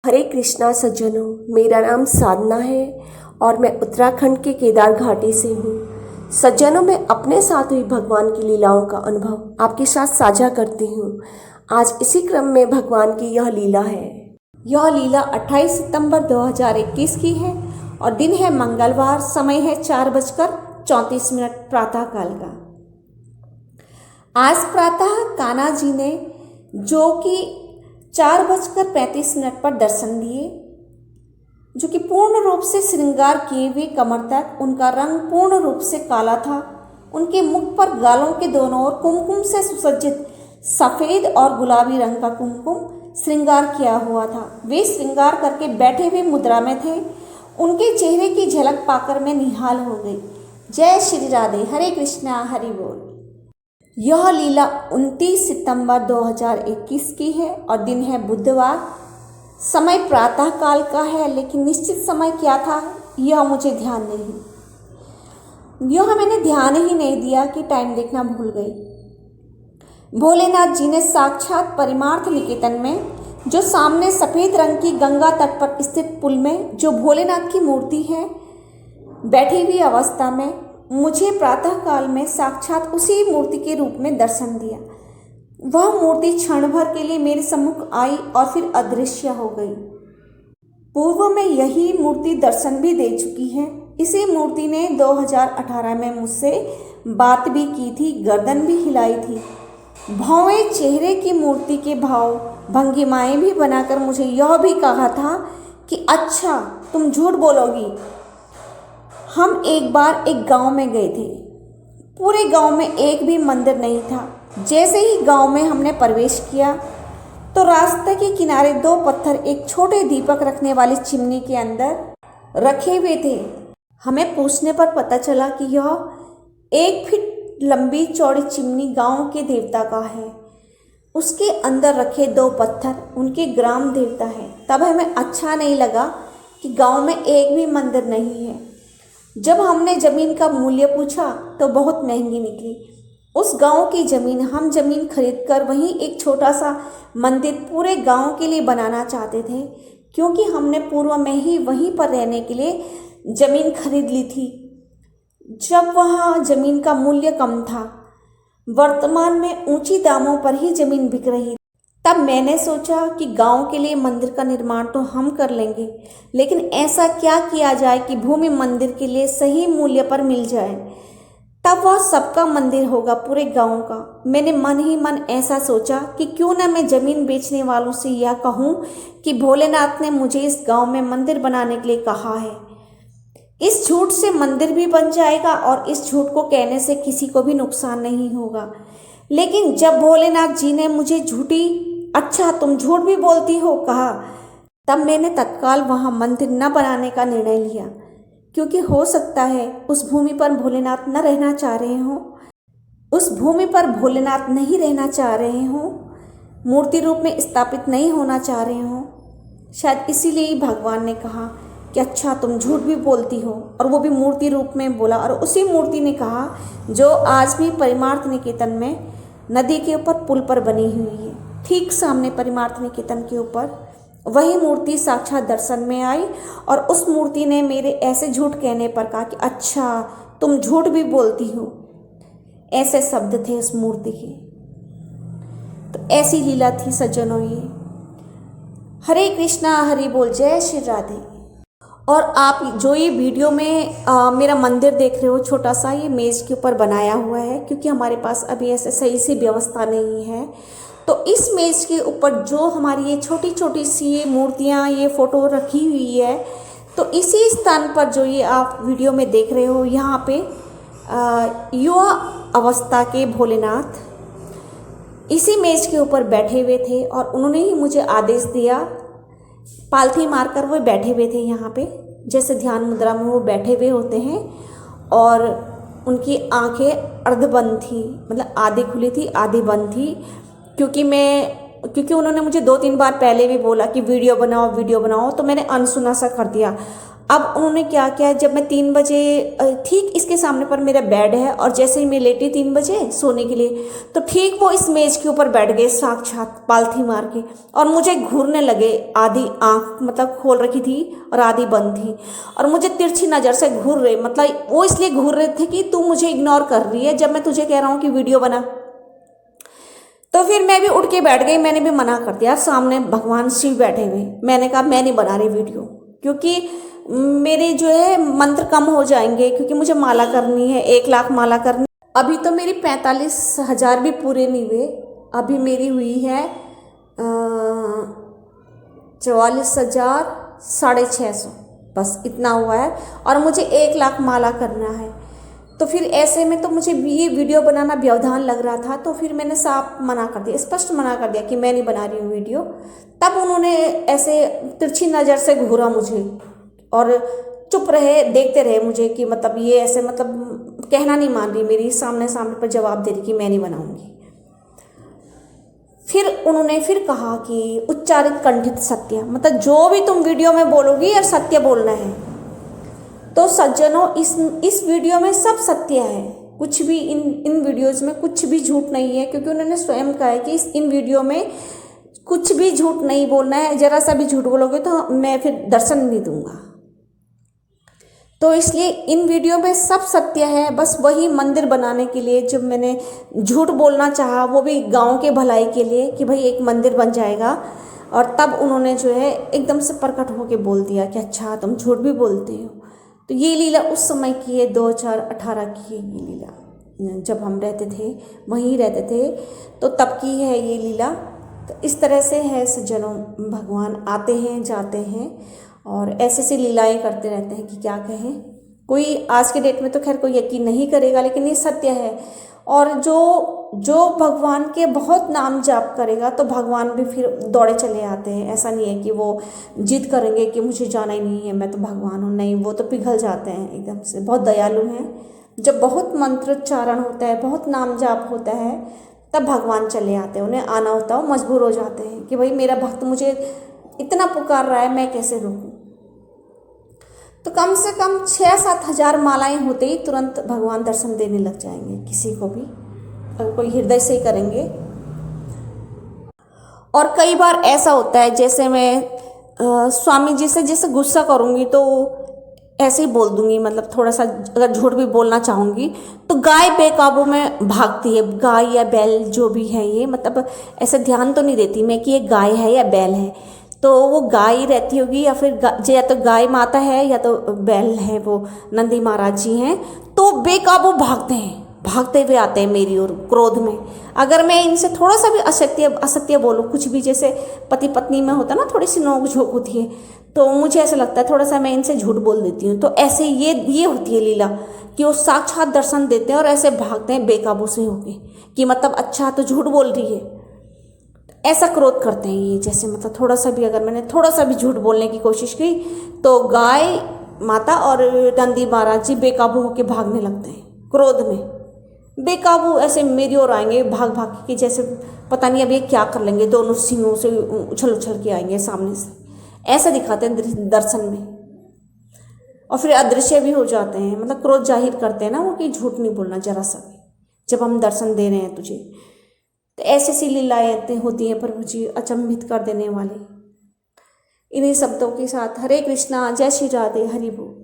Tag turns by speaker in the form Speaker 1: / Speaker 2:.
Speaker 1: हरे कृष्णा सज्जनों, मेरा नाम साधना है और मैं उत्तराखंड के केदार घाटी से हूँ। सज्जनों, मैं अपने साथ हुई भगवान की लीलाओं का अनुभव आपके साथ साझा करती हूँ। आज इसी क्रम में भगवान की यह लीला है। यह लीला 28 सितंबर 2021 की है और दिन है मंगलवार। समय है 4:34 प्रातःकाल का। आज प्रातः कान्हा जी ने, जो कि 4:35 पर दर्शन दिए, जो कि पूर्ण रूप से श्रृंगार किए हुए कमर तक उनका रंग पूर्ण रूप से काला था। उनके मुख पर गालों के दोनों ओर कुमकुम से सुसज्जित सफेद और गुलाबी रंग का कुमकुम श्रृंगार किया हुआ था। वे श्रृंगार करके बैठे हुए मुद्रा में थे। उनके चेहरे की झलक पाकर मैं निहाल हो गई। जय श्री राधे। हरे कृष्णा, हरि बोल। यह लीला 29 सितंबर 2021 की है और दिन है बुधवार। समय प्रातः काल का है, लेकिन निश्चित समय क्या था यह मुझे ध्यान नहीं। यह मैंने ध्यान ही नहीं दिया कि टाइम देखना भूल गई। भोलेनाथ जी ने साक्षात परमार्थ निकेतन में, जो सामने सफ़ेद रंग की गंगा तट पर स्थित पुल में जो भोलेनाथ की मूर्ति है, बैठी हुई अवस्था में मुझे प्रातः काल में साक्षात उसी मूर्ति के रूप में दर्शन दिया। वह मूर्ति क्षण भर के लिए मेरे सम्मुख आई और फिर अदृश्य हो गई। पूर्व में यही मूर्ति दर्शन भी दे चुकी है। इसी मूर्ति ने 2018 में मुझसे बात भी की थी, गर्दन भी हिलाई थी। भौवे चेहरे की मूर्ति के भाव भंगिमाएं भी बनाकर मुझे यह भी कहा था कि अच्छा तुम झूठ बोलोगी। हम एक बार एक गांव में गए थे। पूरे गांव में एक भी मंदिर नहीं था। जैसे ही गांव में हमने प्रवेश किया तो रास्ते के किनारे 2 पत्थर एक छोटे दीपक रखने वाली चिमनी के अंदर रखे हुए थे। हमें पूछने पर पता चला कि यह 1 फीट लंबी चौड़ी चिमनी गांव के देवता का है। उसके अंदर रखे 2 पत्थर उनके ग्राम देवता है। तब हमें अच्छा नहीं लगा कि गांव में एक भी मंदिर नहीं है। जब हमने ज़मीन का मूल्य पूछा तो बहुत महंगी निकली। उस गांव की ज़मीन, हम ज़मीन खरीदकर वहीं एक छोटा सा मंदिर पूरे गांव के लिए बनाना चाहते थे, क्योंकि हमने पूर्व में ही वहीं पर रहने के लिए ज़मीन खरीद ली थी जब वहाँ ज़मीन का मूल्य कम था। वर्तमान में ऊंची दामों पर ही ज़मीन बिक रही। तब मैंने सोचा कि गांव के लिए मंदिर का निर्माण तो हम कर लेंगे, लेकिन ऐसा क्या किया जाए कि भूमि मंदिर के लिए सही मूल्य पर मिल जाए। तब वह सबका मंदिर होगा, पूरे गांव का। मैंने मन ही मन ऐसा सोचा कि क्यों न मैं ज़मीन बेचने वालों से यह कहूं कि भोलेनाथ ने मुझे इस गांव में मंदिर बनाने के लिए कहा है। इस झूठ से मंदिर भी बन जाएगा और इस झूठ को कहने से किसी को भी नुकसान नहीं होगा। लेकिन जब भोलेनाथ जी ने मुझे अच्छा तुम झूठ भी बोलती हो कहा, तब मैंने तत्काल वहाँ मंदिर न बनाने का निर्णय लिया, क्योंकि हो सकता है उस भूमि पर भोलेनाथ न रहना चाह रहे हों। उस भूमि पर भोलेनाथ नहीं रहना चाह रहे हों, मूर्ति रूप में स्थापित नहीं होना चाह रहे हों। शायद इसीलिए ही भगवान ने कहा कि अच्छा तुम झूठ भी बोलती हो, और वो भी मूर्ति रूप में बोला। और उसी मूर्ति ने कहा जो आज भी परमार्थ निकेतन में नदी के ऊपर पुल पर बनी हुई है, ठीक सामने परमार्थ निकेतन के ऊपर वही मूर्ति साक्षात दर्शन में आई। और उस मूर्ति ने मेरे ऐसे झूठ कहने पर कहा कि अच्छा तुम झूठ भी बोलती हो। ऐसे शब्द थे उस मूर्ति के। तो ऐसी लीला थी सज्जनों ये। हरे कृष्णा, हरि बोल। जय श्री राधे। और आप जो ये वीडियो में मेरा मंदिर देख रहे हो, छोटा सा, ये मेज़ के ऊपर बनाया हुआ है, क्योंकि हमारे पास अभी ऐसे सही से व्यवस्था नहीं है। तो इस मेज़ के ऊपर जो हमारी ये छोटी छोटी सी मूर्तियाँ, ये फ़ोटो रखी हुई है, तो इसी स्थान पर जो ये आप वीडियो में देख रहे हो, यहाँ पे युवा अवस्था के भोलेनाथ इसी मेज़ के ऊपर बैठे हुए थे। और उन्होंने ही मुझे आदेश दिया, पालथी मारकर वो बैठे हुए थे यहाँ पे, जैसे ध्यान मुद्रा में वो बैठे हुए होते हैं। और उनकी आंखें अर्धबंद थी, मतलब आधी खुली थी आधी बंद थी, क्योंकि उन्होंने मुझे 2-3 बार पहले भी बोला कि वीडियो बनाओ वीडियो बनाओ, तो मैंने अनसुना सा कर दिया। अब उन्होंने क्या किया, जब मैं 3 बजे ठीक इसके सामने पर मेरा बेड है और जैसे ही मैं लेटी 3 बजे सोने के लिए, तो ठीक वो इस मेज के ऊपर बैठ गए साक्षात पालथी मार के, और मुझे घूरने लगे। आधी आंख मतलब खोल रखी थी और आधी बंद थी, और मुझे तिरछी नज़र से घूर रहे, मतलब वो इसलिए घूर रहे थे कि तू मुझे इग्नोर कर रही है जब मैं तुझे कह रहा हूँ कि वीडियो बना। तो फिर मैं भी उठ के बैठ गई, मैंने भी मना कर दिया। सामने भगवान शिव बैठे हुए, मैंने कहा मैं नहीं बना रही वीडियो, क्योंकि मेरे जो है मंत्र कम हो जाएंगे, क्योंकि मुझे माला करनी है, 1 लाख माला करनी। अभी तो मेरी 45,000 भी पूरे नहीं हुए, अभी मेरी हुई है 44,650, बस इतना हुआ है, और मुझे 1 लाख माला करना है। तो फिर ऐसे में तो मुझे ये वीडियो बनाना व्यवधान लग रहा था, तो फिर मैंने साफ मना कर दिया, स्पष्ट मना कर दिया कि मैं नहीं बना रही हूँ वीडियो। तब उन्होंने ऐसे तिरछी नज़र से घूरा मुझे और चुप रहे, देखते रहे मुझे कि मतलब ये ऐसे मतलब कहना नहीं मान रही, मेरी सामने सामने पर जवाब दे रही कि मैं नहीं बनाऊँगी। फिर उन्होंने फिर कहा कि उच्चारित कंठित सत्य, मतलब जो भी तुम वीडियो में बोलोगी यार सत्य बोलना है। तो सज्जनों, इस वीडियो में सब सत्य है, कुछ भी इन वीडियोज़ में कुछ भी झूठ नहीं है, क्योंकि उन्होंने स्वयं कहा है कि इन वीडियो में कुछ भी झूठ नहीं बोलना है। ज़रा सा भी झूठ बोलोगे तो मैं फिर दर्शन नहीं दूंगा। तो इसलिए इन वीडियो में सब सत्य है, बस वही मंदिर बनाने के लिए जब मैंने झूठ बोलना चाहा, वो भी गांव के भलाई के लिए कि भाई एक मंदिर बन जाएगा, और तब उन्होंने जो है एकदम से प्रकट होकर बोल दिया कि अच्छा तुम झूठ भी बोलते हो। तो ये लीला उस समय की है, 2018 की है ये लीला, जब हम रहते थे वहीं रहते थे, तो तब की है ये लीला। तो इस तरह से है सज्जनों, भगवान आते हैं जाते हैं और ऐसे ऐसी लीलाएं करते रहते हैं कि क्या कहें। कोई आज के डेट में तो खैर कोई यकीन नहीं करेगा, लेकिन ये सत्य है। और जो भगवान के बहुत नाम जाप करेगा तो भगवान भी फिर दौड़े चले आते हैं। ऐसा नहीं है कि वो जिद करेंगे कि मुझे जाना ही नहीं है, मैं तो भगवान हूँ, नहीं, वो तो पिघल जाते हैं एकदम से, बहुत दयालु हैं। जब बहुत मंत्रोच्चारण होता है, बहुत नाम जाप होता है, तब भगवान चले आते हैं, उन्हें आना होता है, वो मजबूर हो जाते हैं कि भाई मेरा भक्त मुझे इतना पुकार रहा है, मैं कैसे रोकूं। तो कम से कम 6-7 हज़ार मालाएं होते ही तुरंत भगवान दर्शन देने लग जाएंगे किसी को भी, अगर कोई हृदय से ही करेंगे। और कई बार ऐसा होता है, जैसे मैं स्वामी जी से जैसे गुस्सा करूँगी तो ऐसे ही बोल दूंगी, मतलब थोड़ा सा अगर झूठ भी बोलना चाहूँगी तो गाय बेकाबू में भागती है, गाय या बैल जो भी है ये, मतलब ऐसे ध्यान तो नहीं देती मैं कि ये गाय है या बैल है। तो वो गाय रहती होगी या फिर या तो गाय माता है या तो बैल है, वो नंदी महाराज जी हैं, तो बेकाबू भागते हैं, भागते हुए आते हैं मेरी ओर क्रोध में। अगर मैं इनसे थोड़ा सा भी असत्य बोलूँ, कुछ भी, जैसे पति पत्नी में होता ना थोड़ी सी नोक झोंक होती है, तो मुझे ऐसा लगता है थोड़ा सा मैं इनसे झूठ बोल देती हूँ। तो ऐसे ये होती है लीला कि वो साक्षात दर्शन देते हैं और ऐसे भागते हैं बेकाबू से होके कि मतलब अच्छा तो झूठ बोल रही है, ऐसा क्रोध करते हैं ये। जैसे मतलब थोड़ा सा भी अगर मैंने थोड़ा सा भी झूठ बोलने की कोशिश की तो गाय माता और नंदी महाराज जी बेकाबू होके भागने लगते हैं क्रोध में, बेकाबू ऐसे मेरी ओर आएंगे भाग भाग के, जैसे पता नहीं अब ये क्या कर लेंगे, दोनों सिंहों से उछल उछल के आएंगे सामने से, ऐसा दिखाते हैं दर्शन में। और फिर अदृश्य भी हो जाते हैं, मतलब क्रोध जाहिर करते हैं ना वो कि झूठ नहीं बोलना जरा सा भी, जब हम दर्शन दे रहे हैं तुझे। तो ऐसी सी लीलाएं होती हैं प्रभु जी, अचंभित कर देने वाली। इन्हीं शब्दों के साथ हरे कृष्णा, जय श्री राधे, हरि बोल।